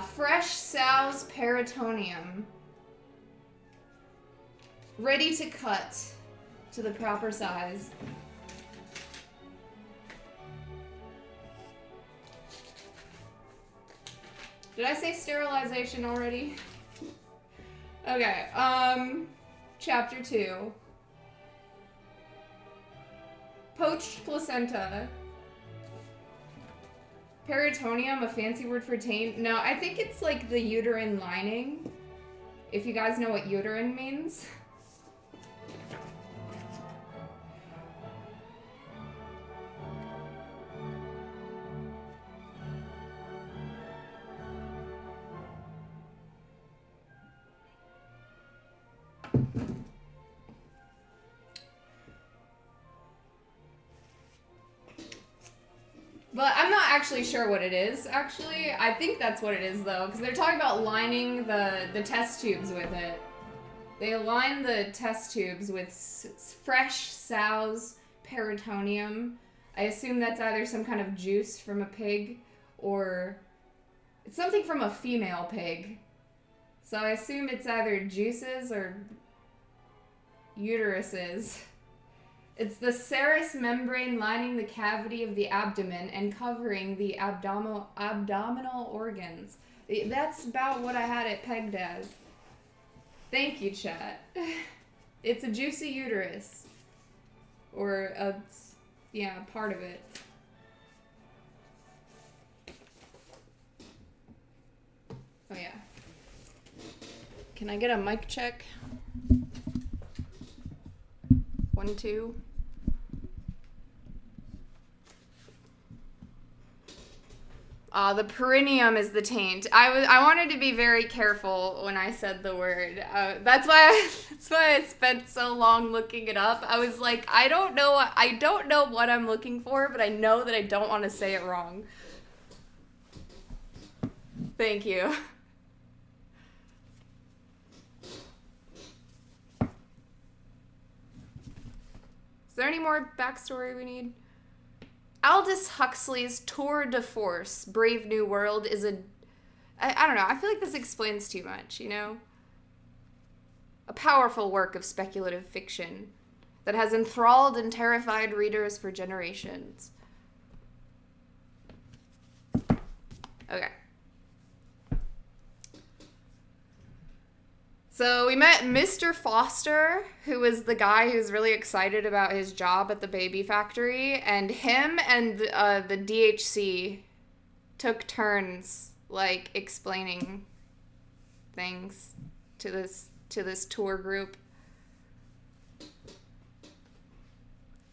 Fresh Sow's Peritonium. Ready to cut to the proper size. Did I say sterilization already? Okay, chapter 2. Poached placenta. Peritonium, a fancy word for taint? No, I think it's like the uterine lining. If you guys know what uterine means. But I'm not actually sure what it is, actually. I think that's what it is, though, because they're talking about lining the test tubes with it. They line the test tubes with fresh sow's peritonium. I assume that's either some kind of juice from a pig, or it's something from a female pig. So I assume it's either juices or uteruses. It's the serous membrane lining the cavity of the abdomen and covering the abdominal organs. That's about what I had it pegged as. Thank you, chat. It's a juicy uterus. Or part of it. Oh yeah. Can I get a mic check? 1, 2. The perineum is the taint. I wanted to be very careful when I said the word. That's why I spent so long looking it up. I was like, I don't know what I'm looking for, but I know that I don't want to say it wrong. Thank you. Is there any more backstory we need? Aldous Huxley's Tour de Force, Brave New World, is I don't know, I feel like this explains too much, you know? A powerful work of speculative fiction that has enthralled and terrified readers for generations. Okay. So we met Mr. Foster, who was the guy who's really excited about his job at the baby factory, and him and the DHC took turns, like, explaining things to this tour group.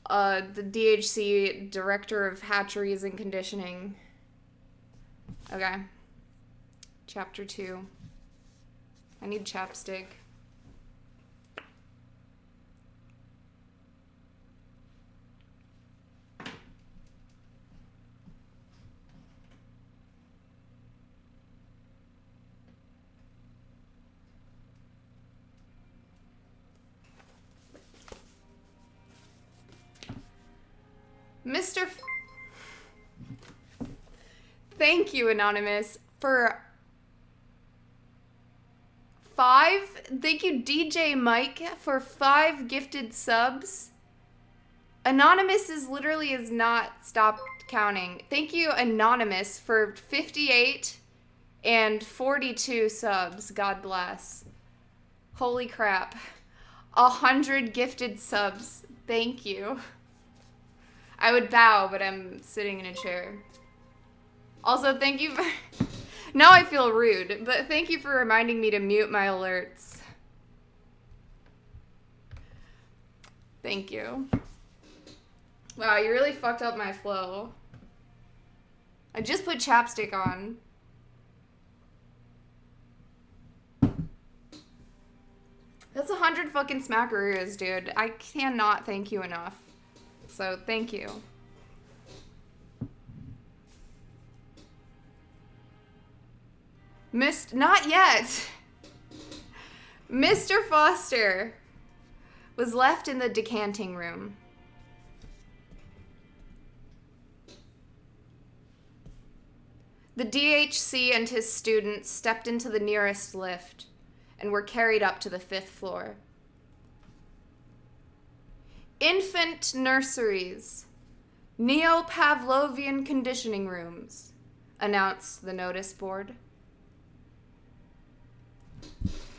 The DHC Director of Hatcheries and Conditioning. Okay. Chapter 2. I need chapstick. Thank you, Anonymous, for 5. Thank you, DJ Mike, for 5 gifted subs. Anonymous has not stopped counting. Thank you, Anonymous, for 58 and 42 subs. God bless. Holy crap. 100 gifted subs. Thank you. I would bow, but I'm sitting in a chair. Also, thank you for... Now I feel rude, but thank you for reminding me to mute my alerts. Thank you. Wow, you really fucked up my flow. I just put chapstick on. That's 100 fucking smackaroos, dude. I cannot thank you enough. So, thank you. Not yet. Mr. Foster was left in the decanting room. The DHC and his students stepped into the nearest lift and were carried up to the 5th floor. Infant nurseries, neo-Pavlovian conditioning rooms, announced the notice board.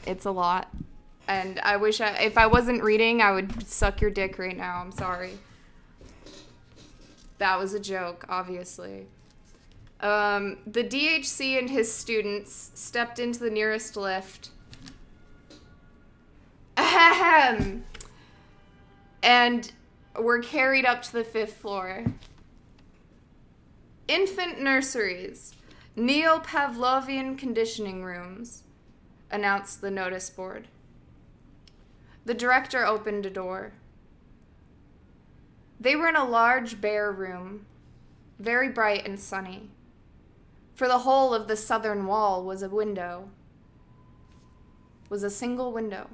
It's a lot. And I wish if I wasn't reading, I would suck your dick right now. I'm sorry. That was a joke, obviously. The DHC and his students stepped into the nearest lift. Ahem! And were carried up to the 5th floor. Infant nurseries, neo-Pavlovian conditioning rooms, announced the notice board. The director opened a door. They were in a large bare room, very bright and sunny. For the whole of the southern wall was a single window.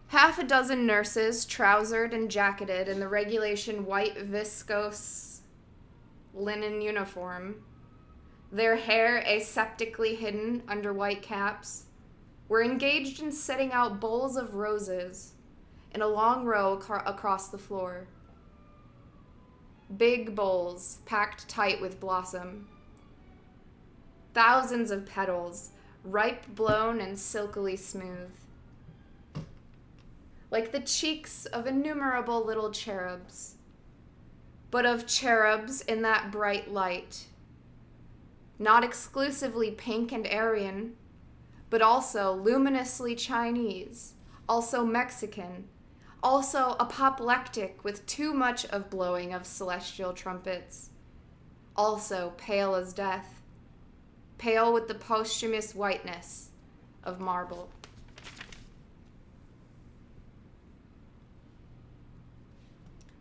Half a dozen nurses, trousered and jacketed in the regulation white viscose linen uniform, their hair aseptically hidden under white caps, were engaged in setting out bowls of roses in a long row across the floor. Big bowls packed tight with blossom. Thousands of petals, ripe blown and silkily smooth. Like the cheeks of innumerable little cherubs, but of cherubs in that bright light. Not exclusively pink and Aryan, but also luminously Chinese, also Mexican, also apoplectic with too much of blowing of celestial trumpets, also pale as death, pale with the posthumous whiteness of marble.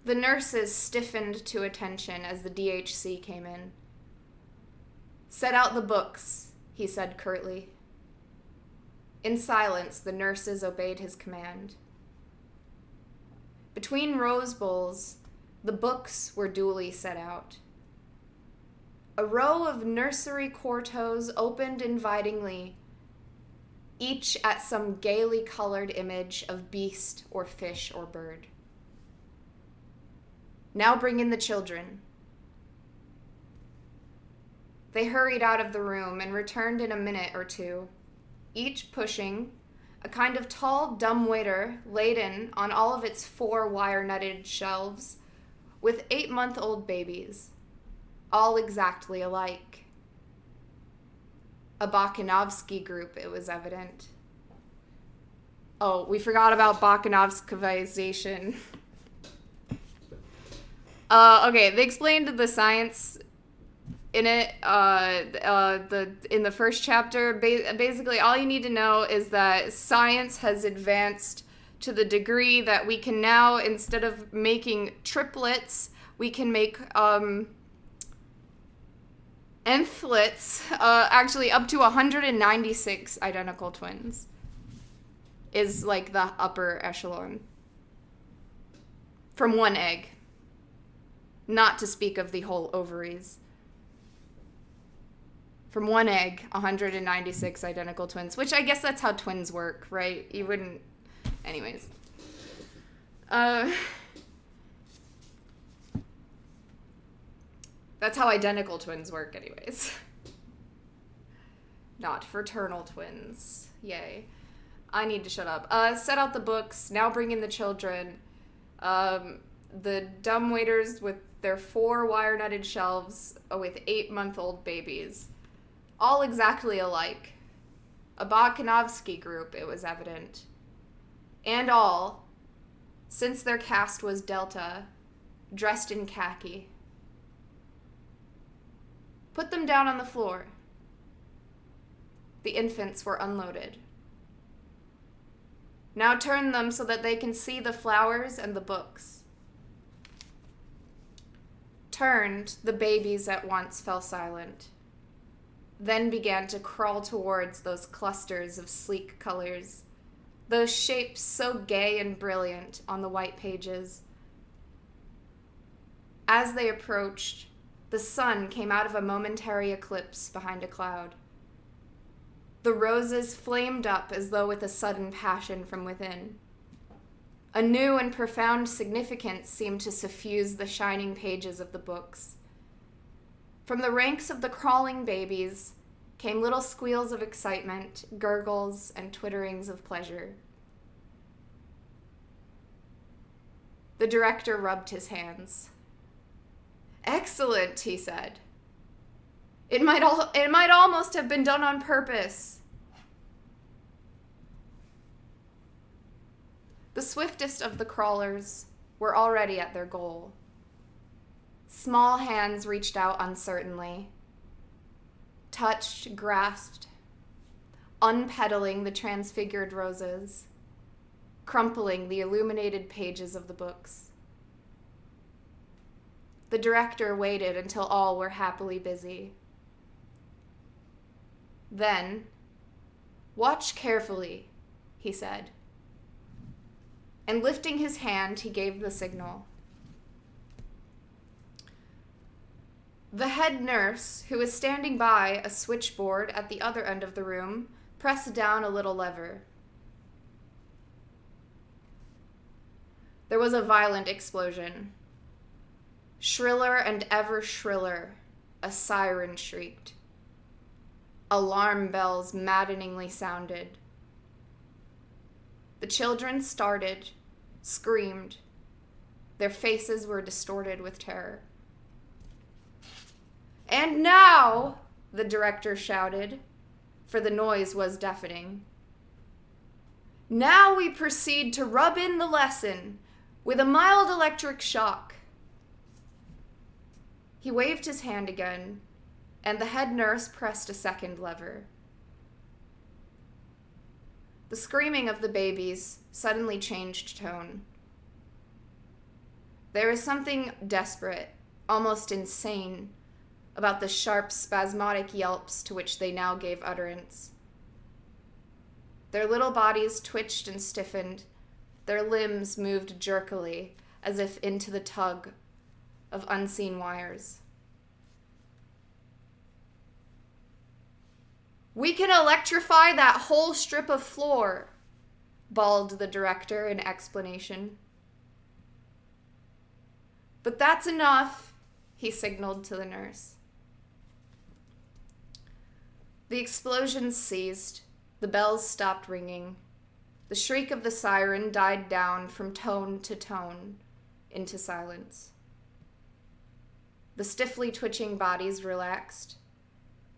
The nurses stiffened to attention as the DHC came in. "Set out the books," he said curtly. In silence, the nurses obeyed his command. Between rose bowls, the books were duly set out. A row of nursery quartos opened invitingly, each at some gaily colored image of beast or fish or bird. "Now bring in the children." They hurried out of the room and returned in a minute or two, each pushing a kind of tall dumbwaiter laden on all of its 4 wire-netted shelves with 8-month-old babies, all exactly alike. A Bakhanovsky group, it was evident. Oh, we forgot about Bakhanovskization. Okay, they explained the science in it, in the first chapter. Basically, all you need to know is that science has advanced to the degree that we can now, instead of making triplets, we can make enthlets, actually up to 196 identical twins is like the upper echelon from one egg. Not to speak of the whole ovaries. From one egg, 196 identical twins, which I guess that's how twins work, right? You wouldn't... Anyways. That's how identical twins work, anyways. Not fraternal twins. Yay. I need to shut up. Set out the books. Now bring in the children. The dumbwaiters with their 4 wire-netted shelves with 8-month-old babies. All exactly alike. A Bakhanovsky group, it was evident. And all, since their caste was Delta, dressed in khaki. Put them down on the floor. The infants were unloaded. Now turn them so that they can see the flowers and the books. Turned, the babies at once fell silent, then began to crawl towards those clusters of sleek colors, those shapes so gay and brilliant on the white pages. As they approached, The sun came out of a momentary eclipse behind a cloud. The roses flamed up as though with a sudden passion from within. A new and profound significance seemed to suffuse the shining pages of the books. From the ranks of the crawling babies came little squeals of excitement, gurgles, and twitterings of pleasure. The director rubbed his hands. "Excellent," he said. It might almost have been done on purpose." The swiftest of the crawlers were already at their goal. Small hands reached out uncertainly, touched, grasped, unpetaling the transfigured roses, crumpling the illuminated pages of the books. The director waited until all were happily busy. Then, "Watch carefully," he said. And lifting his hand, he gave the signal. The head nurse, who was standing by a switchboard at the other end of the room, pressed down a little lever. There was a violent explosion. Shriller and ever shriller, a siren shrieked. Alarm bells maddeningly sounded. The children started, screamed. Their faces were distorted with terror. "And now," the director shouted, for the noise was deafening, "now we proceed to rub in the lesson with a mild electric shock." He waved his hand again, and the head nurse pressed a second lever. The screaming of the babies suddenly changed tone. There is something desperate, almost insane, about the sharp, spasmodic yelps to which they now gave utterance. Their little bodies twitched and stiffened. Their limbs moved jerkily, as if into the tug of unseen wires. "We can electrify that whole strip of floor," bawled the director in explanation. "But that's enough," he signaled to the nurse. The explosions ceased. The bells stopped ringing. The shriek of the siren died down from tone to tone into silence. The stiffly twitching bodies relaxed,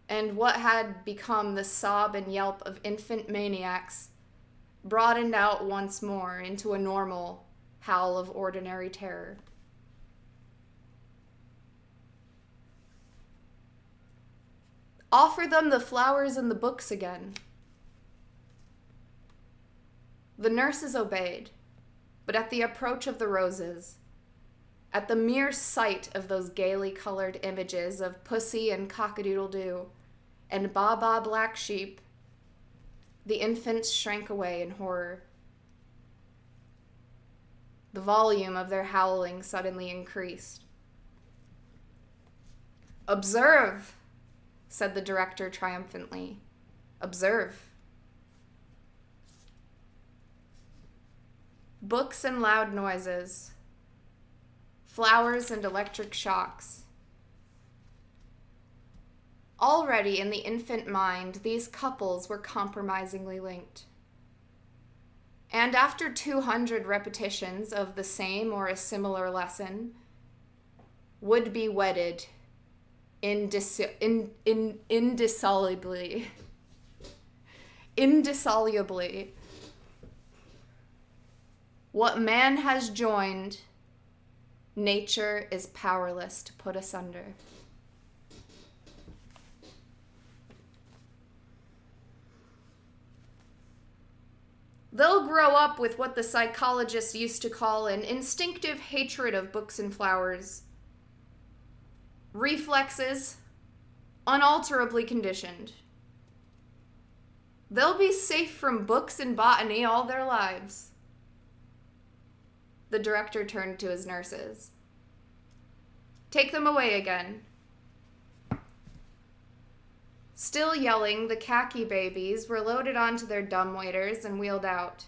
and what had become the sob and yelp of infant maniacs broadened out once more into a normal howl of ordinary terror. "Offer them the flowers and the books again." The nurses obeyed, but at the approach of the roses, at the mere sight of those gaily colored images of Pussy and Cock-a-doodle-doo and Baa-Baa Black Sheep, the infants shrank away in horror. The volume of their howling suddenly increased. "Observe," said the director triumphantly. "Observe." Books and loud noises, flowers and electric shocks. Already in the infant mind, these couples were compromisingly linked. And after 200 repetitions of the same or a similar lesson, would be wedded indissolubly. What man has joined, nature is powerless to put asunder. They'll grow up with what the psychologists used to call an instinctive hatred of books and flowers. Reflexes, unalterably conditioned. They'll be safe from books and botany all their lives. The director turned to his nurses. "Take them away again. Still yelling, the khaki babies were loaded onto their dumbwaiters and wheeled out,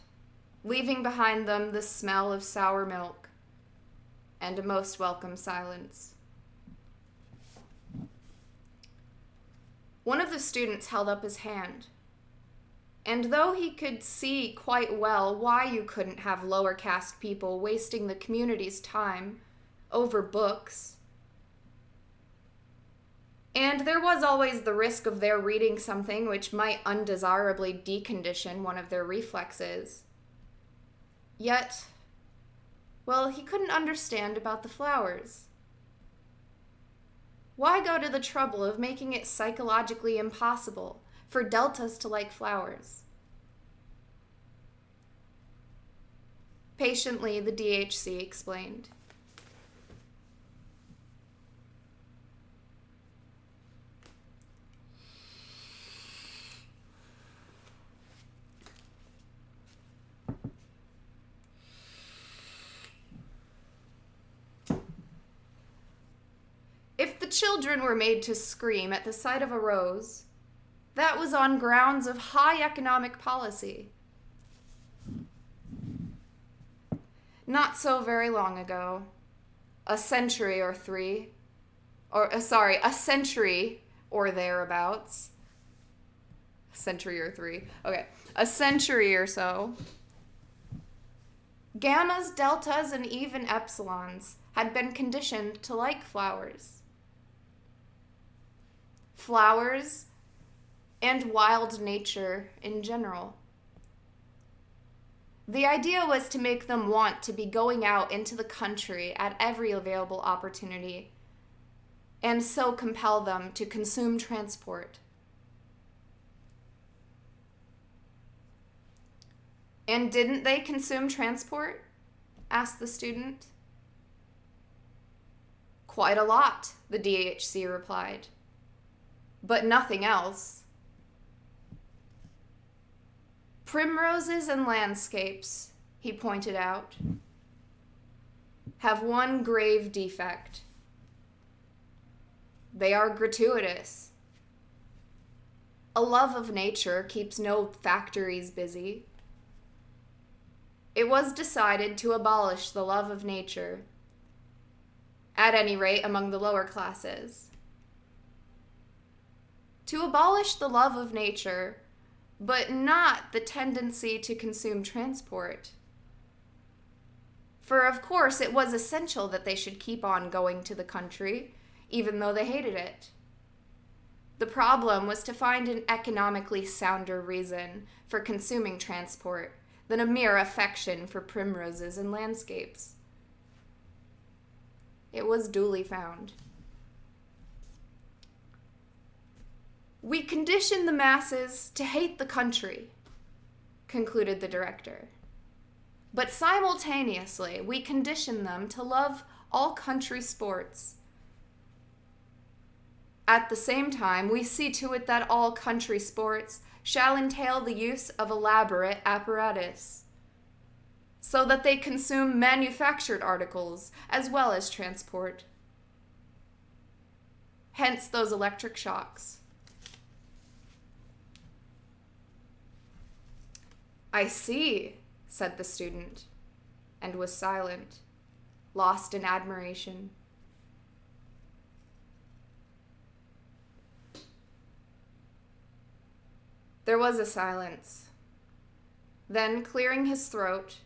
leaving behind them the smell of sour milk and a most welcome silence. One of the students held up his hand, and though he could see quite well why you couldn't have lower caste people wasting the community's time over books, and there was always the risk of their reading something which might undesirably decondition one of their reflexes, yet, well, he couldn't understand about the flowers. Why go to the trouble of making it psychologically impossible for deltas to like flowers? Patiently, the DHC explained. If the children were made to scream at the sight of a rose, that was on grounds of high economic policy. Not so very long ago, a century or thereabouts. A century or so, gammas, deltas, and even epsilons had been conditioned to like flowers. Flowers and wild nature in general. The idea was to make them want to be going out into the country at every available opportunity, and so compel them to consume transport. And didn't they consume transport? Asked the student. Quite a lot, the DHC replied. But nothing else. Primroses and landscapes, he pointed out, have one grave defect. They are gratuitous. A love of nature keeps no factories busy. It was decided to abolish the love of nature, at any rate among the lower classes. To abolish the love of nature, but not the tendency to consume transport. For of course it was essential that they should keep on going to the country, even though they hated it. The problem was to find an economically sounder reason for consuming transport than a mere affection for primroses and landscapes. It was duly found. We condition the masses to hate the country, concluded the director. But simultaneously, we condition them to love all country sports. At the same time, we see to it that all country sports shall entail the use of elaborate apparatus, so that they consume manufactured articles as well as transport. Hence those electric shocks. I see, said the student, and was silent, lost in admiration. There was a silence. Then, clearing his throat,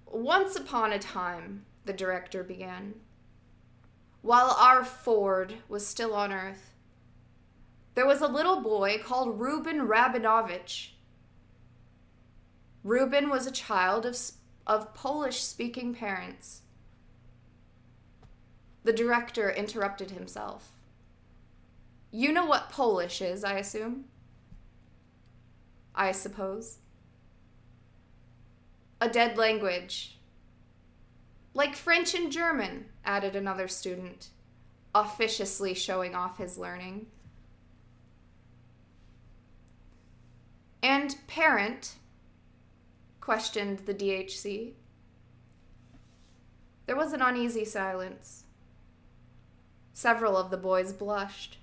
once upon a time, the director began, while our Ford was still on earth, there was a little boy called Reuben Rabinovich. Reuben was a child of Polish-speaking parents. The director interrupted himself. You know what Polish is, I assume? I suppose. A dead language. Like French and German, added another student, officiously showing off his learning. And parent? Questioned the DHC. There was an uneasy silence. Several of the boys blushed.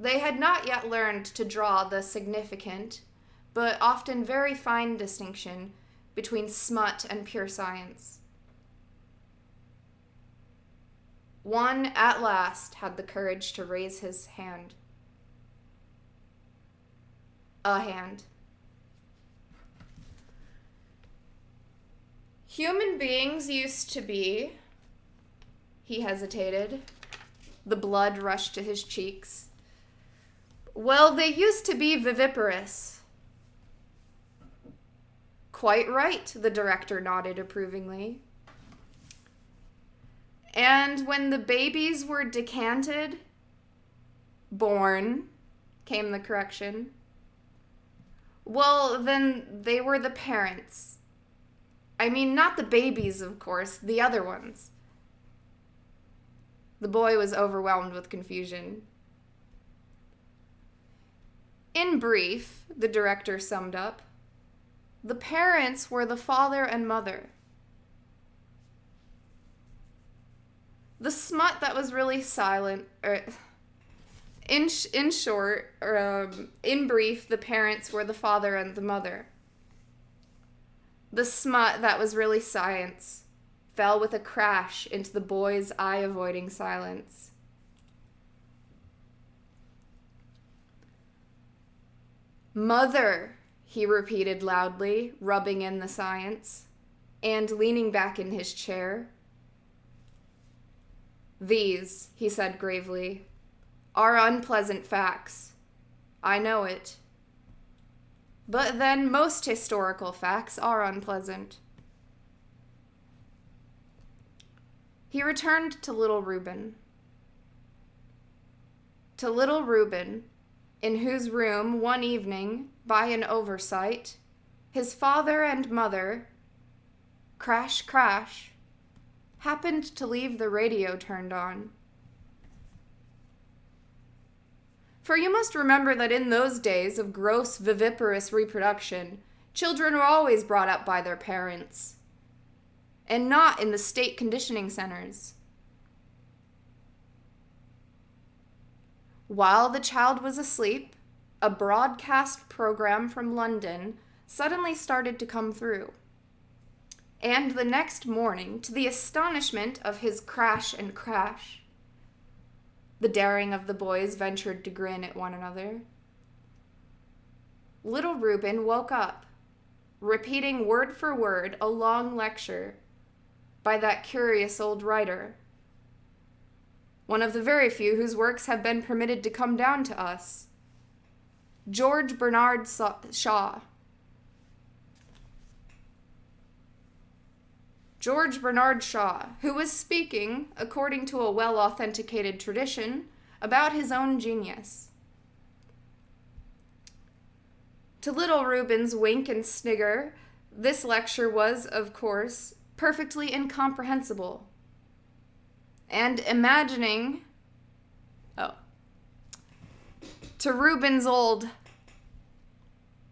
They had not yet learned to draw the significant, but often very fine distinction between smut and pure science. One at last had the courage to raise his hand. A hand. Human beings used to be, he hesitated. The blood rushed to his cheeks. Well, they used to be viviparous. Quite right, the director nodded approvingly. And when the babies were decanted, born, came the correction. Well, then they were the parents. I mean, not the babies, of course, the other ones. The boy was overwhelmed with confusion. In brief, the director summed up, the parents were the father and mother. The smut that was really silent, in brief, the parents were the father and the mother. The smut that was really science fell with a crash into the boy's eye-avoiding silence. Mother, he repeated loudly, rubbing in the science, and leaning back in his chair. These, he said gravely, are unpleasant facts. I know it. But then most historical facts are unpleasant. He returned to little Reuben. To little Reuben, in whose room one evening, by an oversight, his father and mother, crash, crash, happened to leave the radio turned on. For you must remember that in those days of gross viviparous reproduction, children were always brought up by their parents, and not in the state conditioning centers. While the child was asleep, a broadcast program from London suddenly started to come through. And the next morning, to the astonishment of his crash and crash, the daring of the boys ventured to grin at one another, little Reuben woke up, repeating word for word a long lecture by that curious old writer, one of the very few whose works have been permitted to come down to us, George Bernard Shaw. George Bernard Shaw, who was speaking, according to a well-authenticated tradition, about his own genius. To little Reuben's wink and snigger, this lecture was, of course, perfectly incomprehensible. And imagining... To Reuben's old...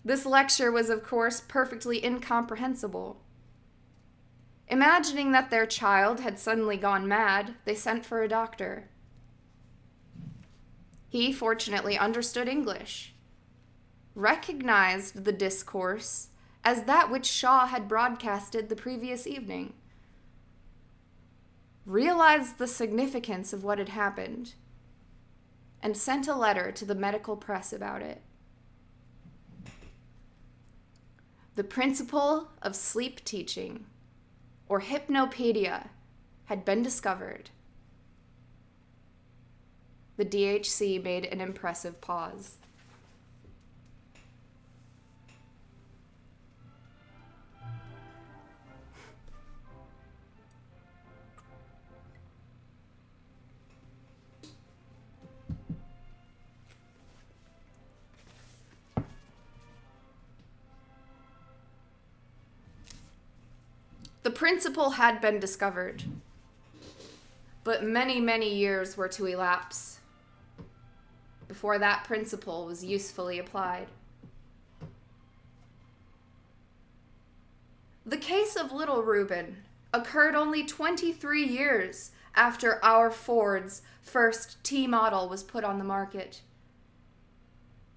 This lecture was, of course, perfectly incomprehensible. Imagining that their child had suddenly gone mad, they sent for a doctor. He fortunately understood English, recognized the discourse as that which Shaw had broadcasted the previous evening, realized the significance of what had happened, and sent a letter to the medical press about it. The principle of sleep teaching, or hypnopedia, had been discovered. The DHC made an impressive pause. The principle had been discovered, but many, many years were to elapse before that principle was usefully applied. The case of little Reuben occurred only 23 years after our Ford's first T model was put on the market,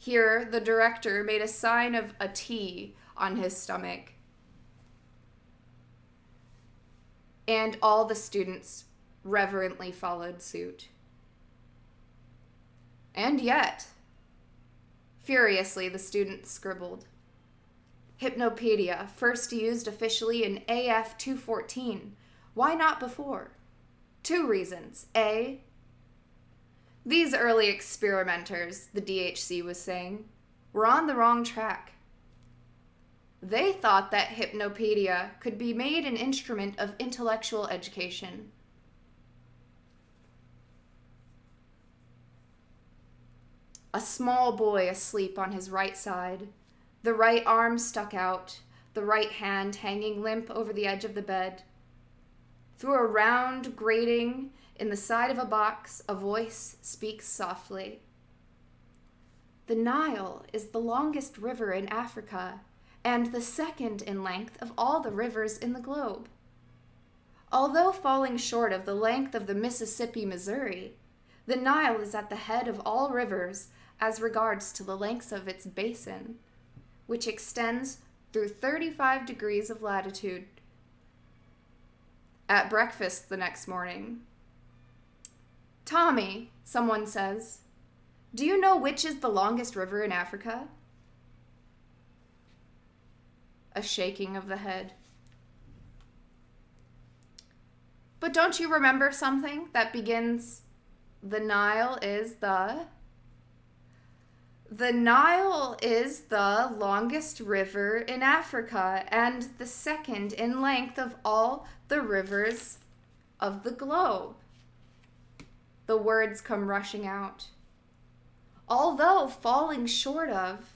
Here, the director made a sign of a T on his stomach. And all the students reverently followed suit. And yet, furiously, the students scribbled. Hypnopedia, first used officially in AF 214. Why not before? 2 reasons. A, these early experimenters, the DHC was saying, were on the wrong track. They thought that Hypnopedia could be made an instrument of intellectual education. A small boy asleep on his right side, the right arm stuck out, the right hand hanging limp over the edge of the bed. Through a round grating in the side of a box, a voice speaks softly. The Nile is the longest river in Africa and the second in length of all the rivers in the globe. Although falling short of the length of the Mississippi, Missouri, the Nile is at the head of all rivers as regards to the lengths of its basin, which extends through 35 degrees of latitude. At breakfast the next morning, Tommy, someone says, do you know which is the longest river in Africa? A shaking of the head. But don't you remember something that begins, the Nile is the longest river in Africa and the second in length of all the rivers of the globe. The words come rushing out. Although falling short of.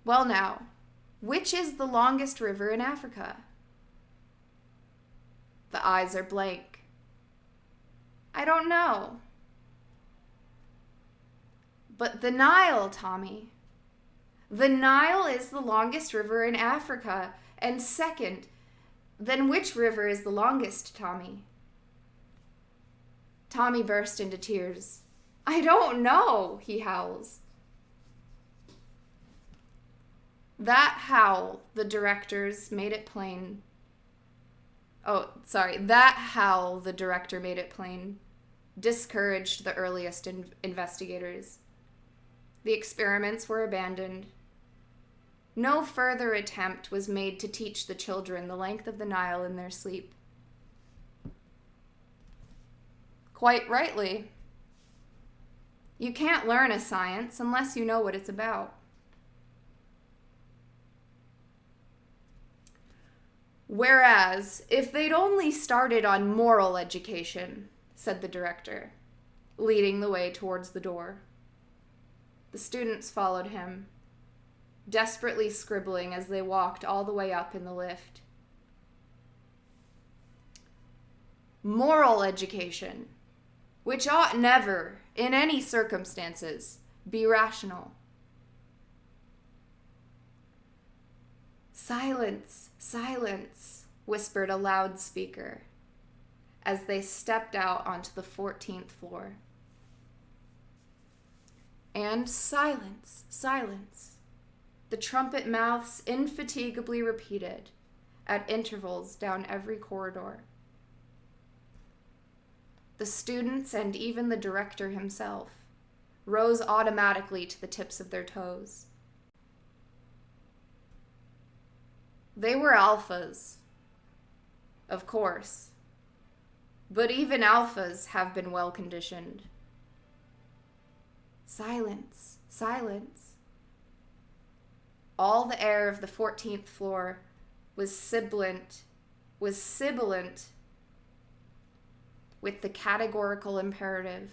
Well now, which is the longest river in Africa? The eyes are blank. I don't know. But the Nile, Tommy. The Nile is the longest river in Africa. And second, then which river is the longest, Tommy? Tommy burst into tears. I don't know, he howls. That howl, the director made it plain, discouraged the earliest investigators. The experiments were abandoned. No further attempt was made to teach the children the length of the Nile in their sleep. Quite rightly. You can't learn a science unless you know what it's about. Whereas, if they'd only started on moral education, said the director, leading the way towards the door. The students followed him, desperately scribbling as they walked all the way up in the lift. Moral education, which ought never, in any circumstances, be rational. Silence, silence, whispered a loudspeaker as they stepped out onto the 14th floor. And silence, silence, the trumpet mouths indefatigably repeated at intervals down every corridor. The students and even the director himself rose automatically to the tips of their toes. They were alphas, of course, but even alphas have been well conditioned. Silence, silence. All the air of the 14th floor was sibilant with the categorical imperative.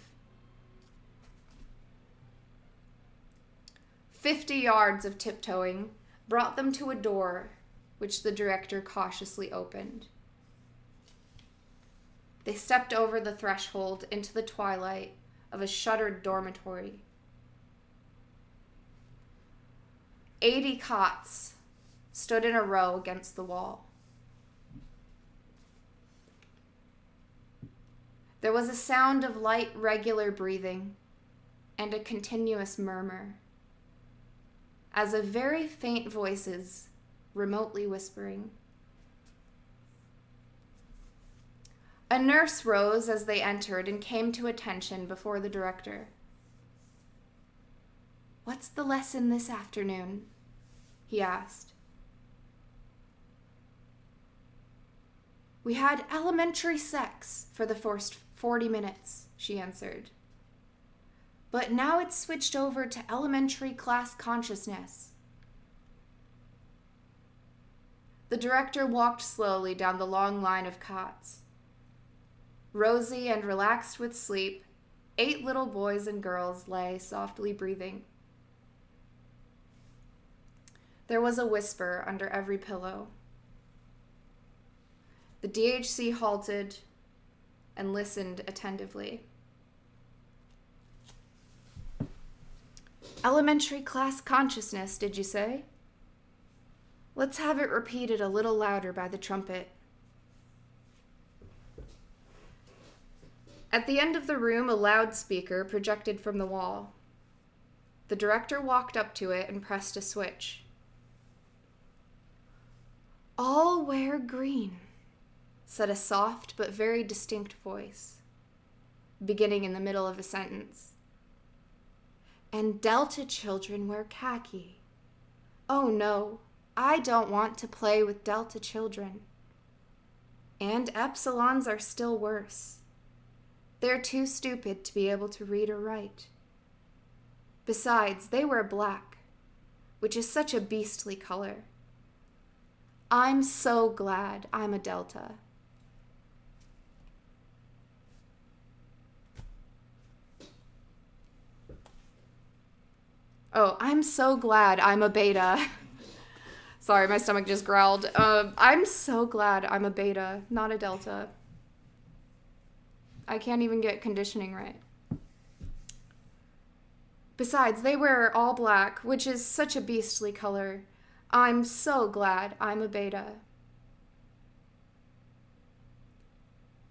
50 yards of tiptoeing brought them to a door which the director cautiously opened. They stepped over the threshold into the twilight of a shuttered dormitory. 80 cots stood in a row against the wall. There was a sound of light, regular breathing, and a continuous murmur, as of very faint voices remotely whispering. A nurse rose as they entered and came to attention before the director. "What's the lesson this afternoon?" he asked. "We had elementary sex for the first 40 minutes, she answered. "But now it's switched over to elementary class consciousness." The director walked slowly down the long line of cots. Rosy and relaxed with sleep, 8 little boys and girls lay softly breathing. There was a whisper under every pillow. The DHC halted and listened attentively. "Elementary class consciousness, did you say? Let's have it repeated a little louder by the trumpet." At the end of the room, a loudspeaker projected from the wall. The director walked up to it and pressed a switch. "All wear green," said a soft but very distinct voice, beginning in the middle of a sentence. "And Delta children wear khaki. Oh no, I don't want to play with Delta children. And Epsilons are still worse. They're too stupid to be able to read or write. Besides, they wear black, which is such a beastly color. I'm so glad I'm a Delta." Oh, I'm so glad I'm a beta. Sorry, my stomach just growled. I'm so glad I'm a beta, not a Delta. I can't even get conditioning right. Besides, they wear all black, which is such a beastly color. I'm so glad I'm a beta.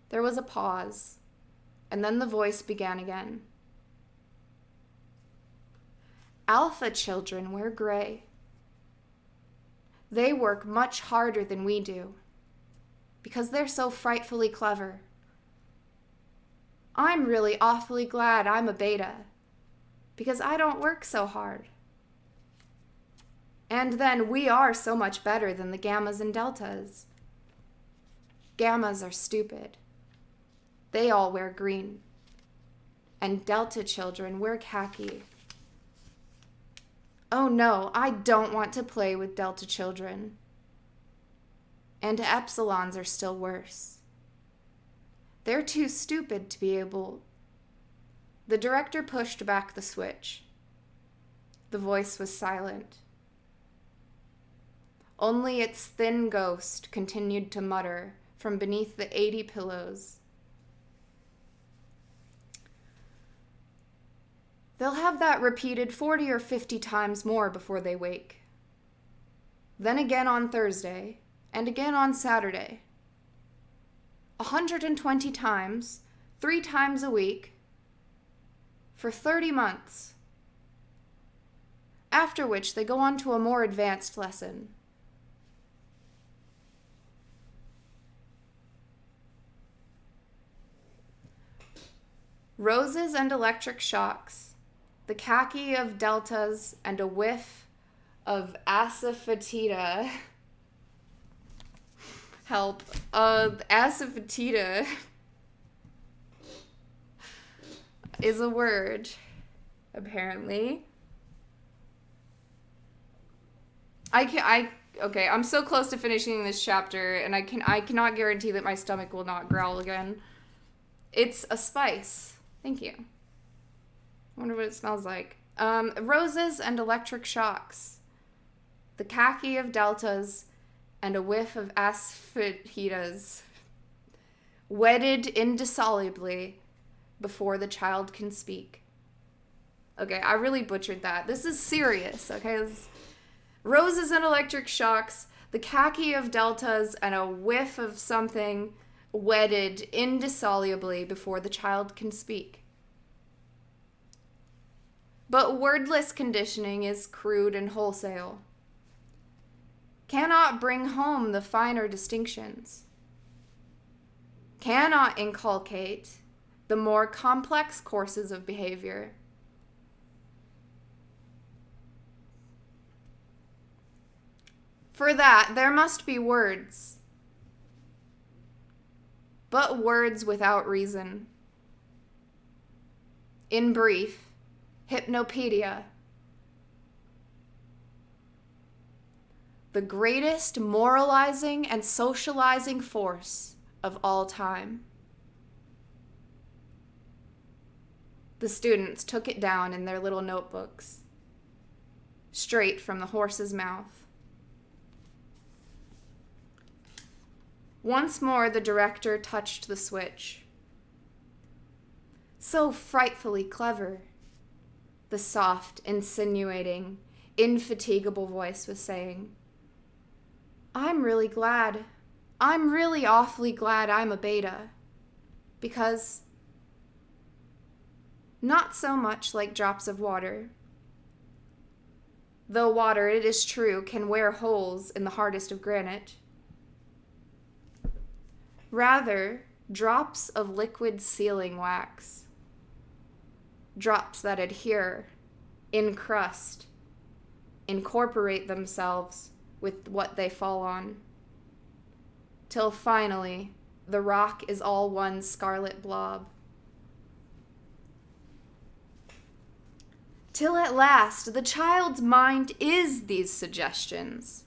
There was a pause, and then the voice began again. Alpha children wear gray. They work much harder than we do, because they're so frightfully clever. I'm really awfully glad I'm a beta, because I don't work so hard. And then we are so much better than the gammas and deltas. Gammas are stupid. They all wear green. And Delta children wear khaki. Oh no, I don't want to play with Delta children. And Epsilons are still worse. They're too stupid to be able... The director pushed back the switch. The voice was silent. Only its thin ghost continued to mutter from beneath the 80 pillows. They'll have that repeated 40 or 50 times more before they wake. Then again on Thursday, and again on Saturday. 120 times, 3 times a week, for 30 months. After which they go on to a more advanced lesson. Roses and electric shocks, the khaki of deltas, and a whiff of asafoetida. Help. Asafoetida is a word, apparently. Okay, I'm so close to finishing this chapter, and I cannot guarantee that my stomach will not growl again. It's a spice. Thank you. I wonder what it smells like. Roses and electric shocks. The khaki of deltas and a whiff of asafoetidas. Wedded indissolubly before the child can speak. Okay, I really butchered that. This is serious, okay? Roses and electric shocks, the khaki of deltas, and a whiff of something wedded indissolubly before the child can speak. But wordless conditioning is crude and wholesale. Cannot bring home the finer distinctions. Cannot inculcate the more complex courses of behavior. For that, there must be words. But words without reason. In brief, hypnopedia. The greatest moralizing and socializing force of all time. The students took it down in their little notebooks, straight from the horse's mouth. Once more, the director touched the switch. So frightfully clever, the soft, insinuating, infatigable voice was saying. I'm really awfully glad I'm a beta, because not so much like drops of water. Though water, it is true, can wear holes in the hardest of granite. Rather, drops of liquid sealing wax. Drops that adhere, encrust, incorporate themselves with what they fall on. Till finally, the rock is all one scarlet blob. Till at last, the child's mind is these suggestions.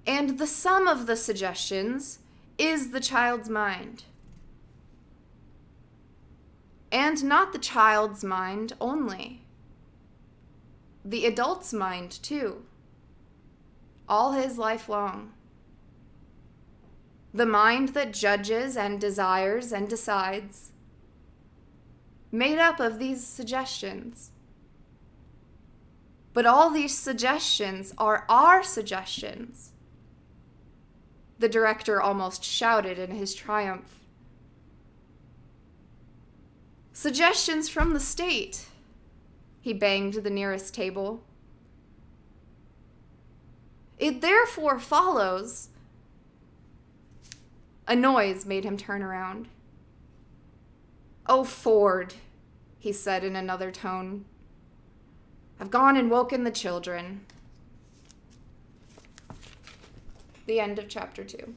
And the sum of the suggestions is the child's mind. And not the child's mind only. The adult's mind, too. All his life long. The mind that judges and desires and decides. Made up of these suggestions. But all these suggestions are our suggestions. The director almost shouted in his triumph. Suggestions from the state. He banged the nearest table. It therefore follows. A noise made him turn around. Oh, Ford, he said in another tone. I've gone and woken the children. The end of chapter 2.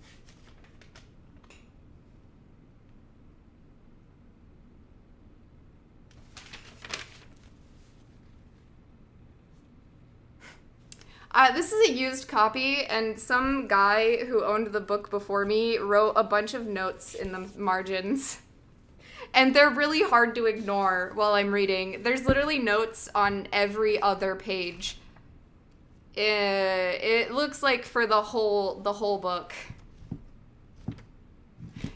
This is a used copy, and some guy who owned the book before me wrote a bunch of notes in the margins. And they're really hard to ignore while I'm reading. There's literally notes on every other page. It looks like for the whole book.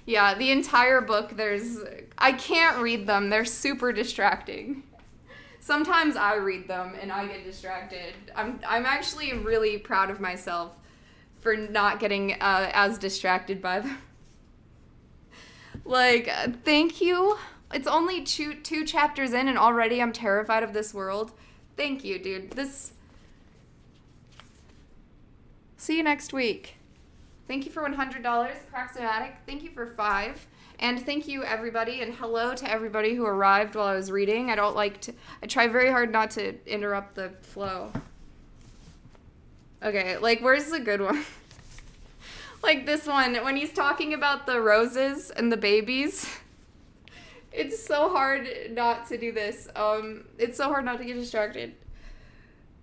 Yeah, the entire book, I can't read them. They're super distracting. Sometimes I read them and I get distracted. I'm actually really proud of myself for not getting as distracted by them. Like, thank you. It's only two chapters in and already I'm terrified of this world. Thank you, dude. See you next week. Thank you for $100, Proxematic. Thank you for 5. And thank you, everybody, and hello to everybody who arrived while I was reading. I try very hard not to interrupt the flow. Okay, like, where's the good one? Like this one, when he's talking about the roses and the babies. It's so hard not to do this. It's so hard not to get distracted.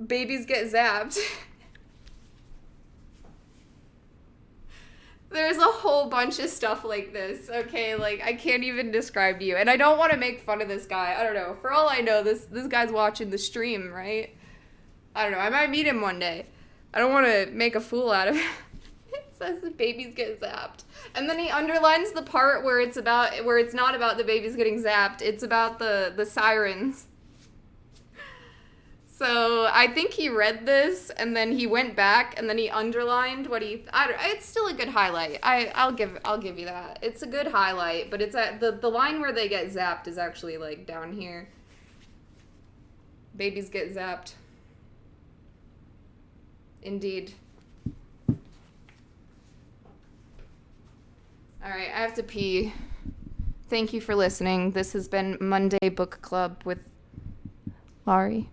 Babies get zapped. There's a whole bunch of stuff like this, okay? Like, I can't even describe to you. And I don't want to make fun of this guy. I don't know. For all I know, this guy's watching the stream, right? I don't know. I might meet him one day. I don't want to make a fool out of him. It says the babies get zapped. And then he underlines the part where it's not about the babies getting zapped. It's about the sirens. So I think he read this, and then he went back, and then he underlined what it's still a good highlight. I'll give you that. It's a good highlight, but it's at the line where they get zapped is actually, like, down here. Babies get zapped. Indeed. All right, I have to pee. Thank you for listening. This has been Monday Book Club with Laurie.